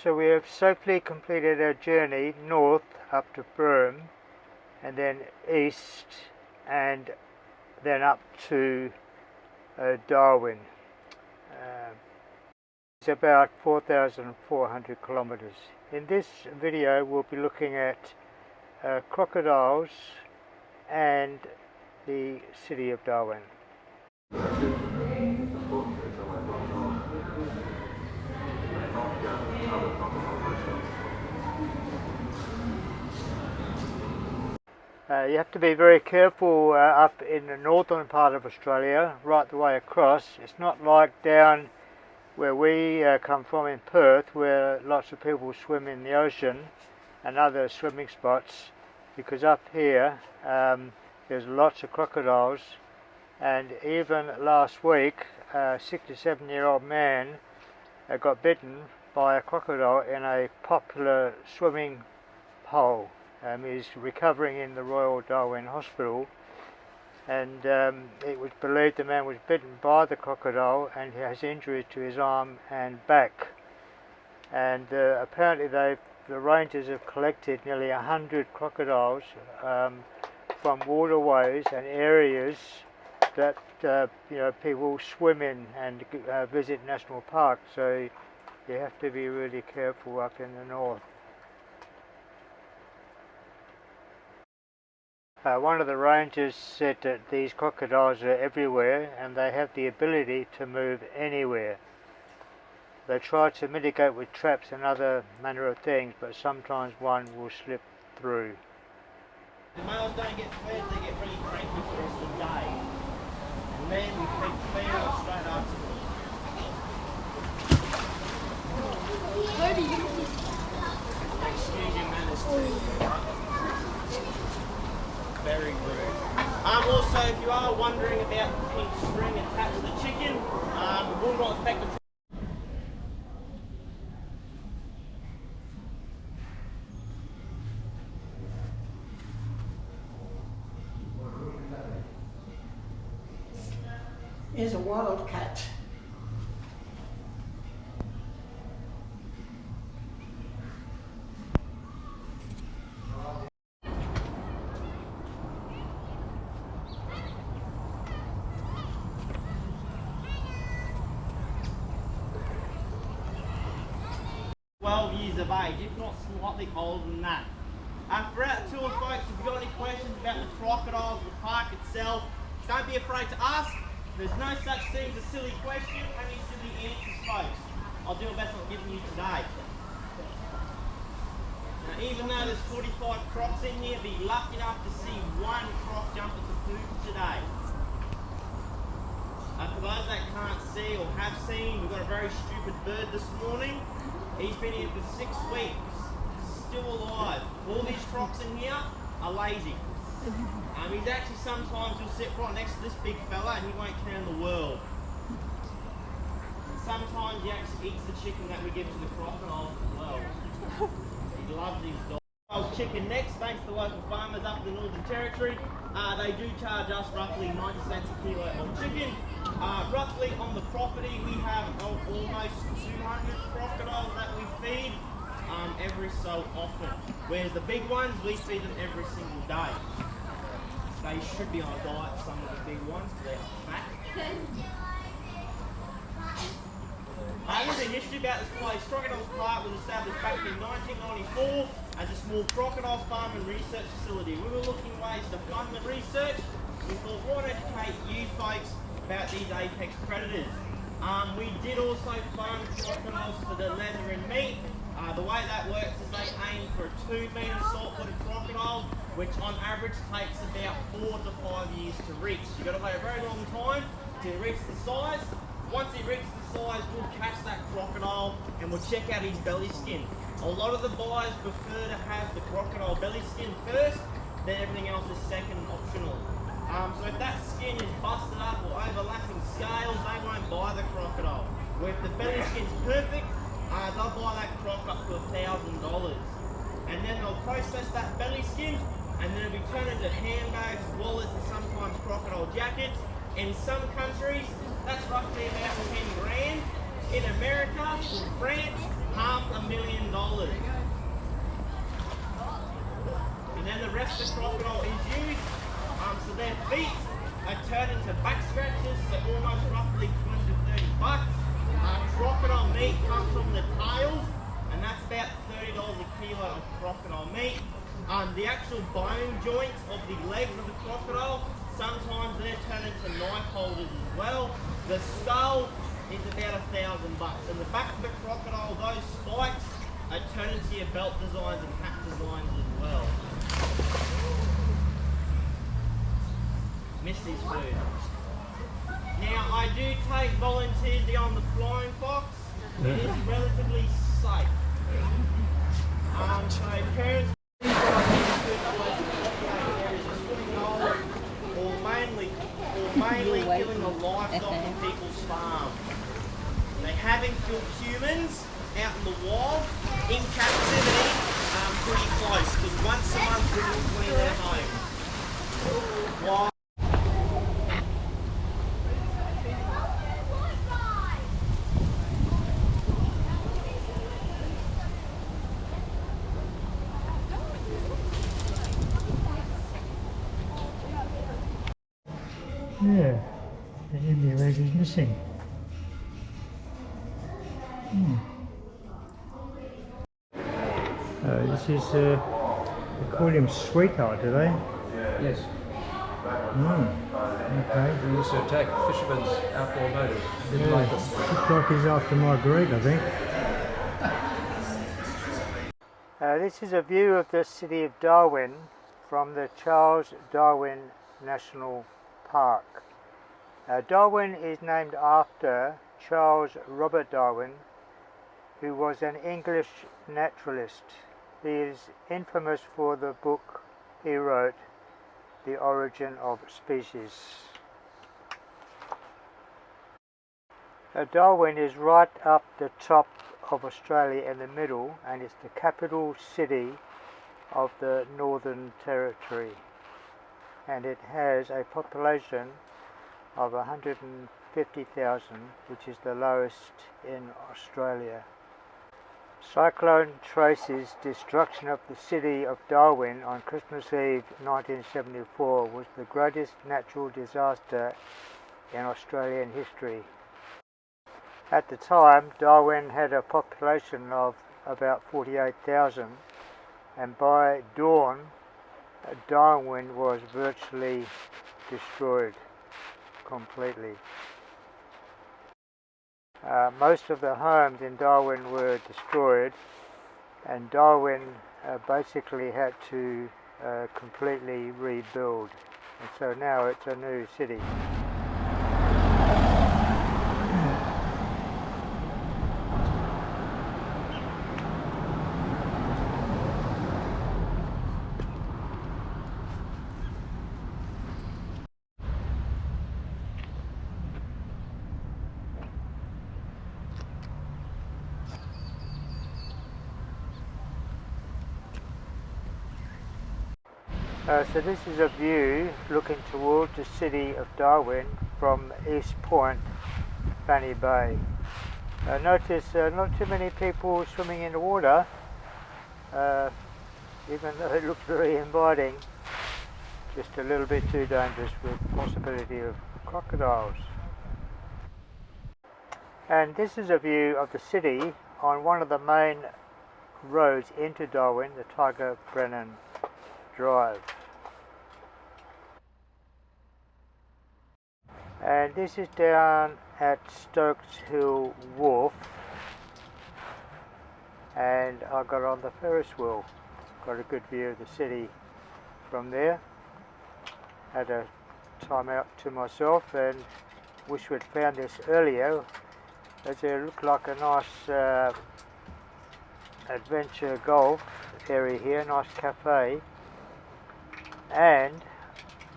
So we have safely completed our journey north up to Broome, and then east, and then up to Darwin. It's about 4,400 kilometers. In this video we'll be looking at crocodiles and the city of Darwin. You have to be very careful up in the northern part of Australia, right the way across. It's not like down where we come from in Perth, where lots of people swim in the ocean and other swimming spots, because up here there's lots of crocodiles. And even last week a 67-year-old man got bitten by a crocodile in a popular swimming hole. He's recovering in the Royal Darwin Hospital, and it was believed the man was bitten by the crocodile and he has injuries to his arm and back. And apparently the rangers have collected nearly 100 crocodiles from waterways and areas that people swim in and visit national parks. So you have to be really careful up in the north. One of the rangers said that these crocodiles are everywhere and they have the ability to move anywhere. They try to mitigate with traps and other manner of things, but sometimes one will slip through. The males don't get fed, they get really cranky for the rest of the day. And then we feed the females straight after. Excuse your manners too. Very rude. Also, if you are wondering about the pink string attached to the chicken, it will not affect the is a wildcat. Years of age, if not slightly older than that. Throughout the tour, folks, if you've got any questions about the crocodiles, the park itself, don't be afraid to ask. There's no such thing as a silly question, only silly answers, folks. I'll do my best on giving you today. Now, even though there's 45 crocs in here, be lucky enough to see one croc jump into food today. For those that can't see or have seen, we've got a very stupid bird this morning. He's been here for 6 weeks, still alive. All these crocs in here are lazy. He's actually sometimes he'll sit right next to this big fella and he won't care in the world. Sometimes he actually eats the chicken that we give to the crocodiles as well. He loves his dog. Chicken next, thanks to local farmers up in the Northern Territory. They do charge us roughly 90 cents a kilo of chicken. Roughly on the property we have almost 200 crocodiles that we feed every so often. Whereas the big ones, we feed them every single day. They should be on a diet, some of the big ones, because they are fat. There's a history about this place. Crocodiles Park was established back in 1994 as a small crocodile farm and research facility. We were looking ways to fund the research. We thought, why not educate you folks about these apex predators? We did also fund crocodiles for the leather and meat. The way that works is they aim for a 2-metre saltwater crocodile, which on average takes about 4 to 5 years to reach. You've got to wait a very long time to reach the size. Once it reaches the size, we'll catch that crocodile and we'll check out his belly skin. A lot of the buyers prefer to have the crocodile belly skin first, then everything else is second optional. So if that skin is busted up or overlapping scales, they won't buy the crocodile. Where if the belly skin's perfect, they'll buy that croc up to $1,000. And then they'll process that belly skin, and then it'll be turned into handbags, wallets, and sometimes crocodile jackets. In some countries, that's roughly about 10 grand. In America, France, $500,000 And then the rest of the crocodile is used. So their feet are turned into back scratches, so almost roughly 20 to 30 bucks. Crocodile meat comes from the tails, and that's about $30 a kilo of crocodile meat. The actual bone joints of the legs of the crocodile, sometimes they're turned into knife holders as well. The skull is about $1,000, and the back of the crocodile, those spikes are turned into your belt designs and hat designs as well. Misty's food. Now, I do take volunteers to go on the flying fox. It is relatively safe. So parents or mainly killing the livestock on people's farms. They haven't killed humans out in the wild, in captivity, pretty close, because once a month we will clean their home. Yeah, the India leg is missing. This is, they call him sweetheart, do they? Yes. Okay. We used to attack fishermen's outdoor motors. Yeah, looks like he's after Marguerite, I think. This is a view of the city of Darwin from the Charles Darwin National Park. Darwin is named after Charles Robert Darwin, who was an English naturalist. He is infamous for the book he wrote, The Origin of Species. Darwin is right up the top of Australia in the middle, and it's the capital city of the Northern Territory, and it has a population of 150,000, which is the lowest in Australia. Cyclone Tracy's destruction of the city of Darwin on Christmas Eve 1974 was the greatest natural disaster in Australian history. At the time, Darwin had a population of about 48,000, and by dawn, Darwin was virtually destroyed completely. Most of the homes in Darwin were destroyed, and Darwin basically had to completely rebuild, and so now it's a new city. So this is a view looking towards the city of Darwin from East Point, Fanny Bay. Notice not too many people swimming in the water, even though it looks very inviting. Just a little bit too dangerous with the possibility of crocodiles. And this is a view of the city on one of the main roads into Darwin, the Tiger Brennan Drive. And this is down at Stokes Hill Wharf, and I got on the Ferris wheel. Got a good view of the city from there. Had a time out to myself, and wish we'd found this earlier, as it looked like a nice adventure golf area here, nice cafe. And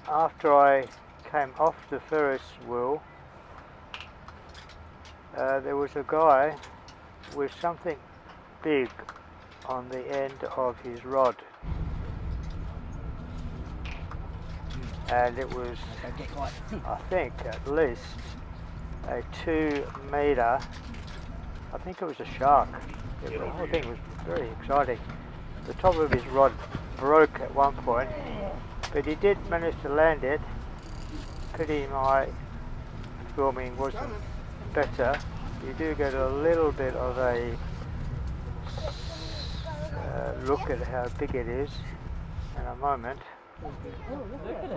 after I came off the Ferris wheel, there was a guy with something big on the end of his rod, and it was, I think, at least a 2 meter, I think it was a shark, The whole thing was very exciting. The top of his rod broke at one point, but he did manage to land it. Pity my filming wasn't better. You do get a little bit of a look at how big it is in a moment.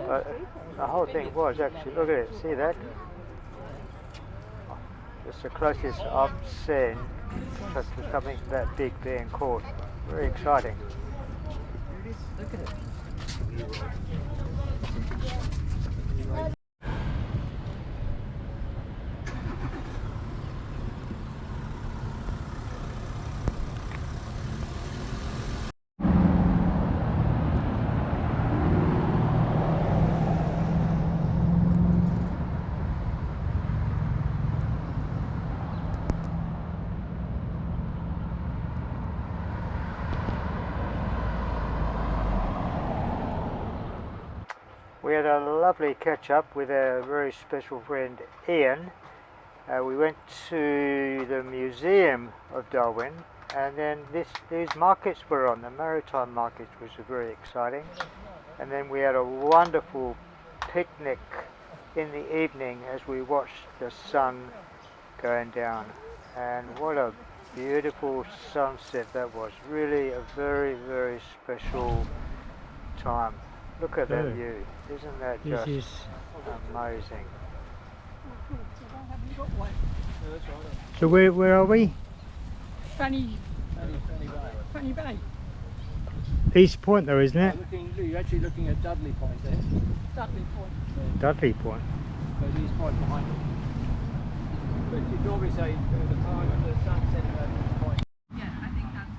But the whole thing was actually, look at it, see that? It's the closest I've seen to something that big being caught. Very exciting. Look at it. We had a lovely catch up with our very special friend Ian. We went to the Museum of Darwin, and then these markets were on, the maritime markets, which was very exciting. And then we had a wonderful picnic in the evening as we watched the sun going down. And what a beautiful sunset that was. Really a very, very special time. Look at that view. Isn't that just amazing? So where are we? Fanny Bay. Bay. East Point though, isn't it? You're actually looking at Dudley Point there. Dudley Point. Dudley Point. There's East Point behind it. But you can always say the time of the sun setting over East Point. Yeah, I think that's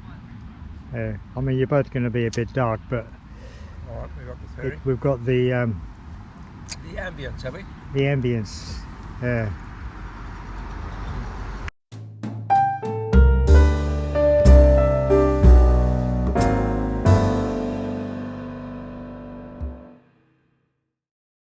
what. Yeah, I mean you're both going to be a bit dark, but Alright, we've got the ferry. we've got the The ambience, have we? ambience. Yeah.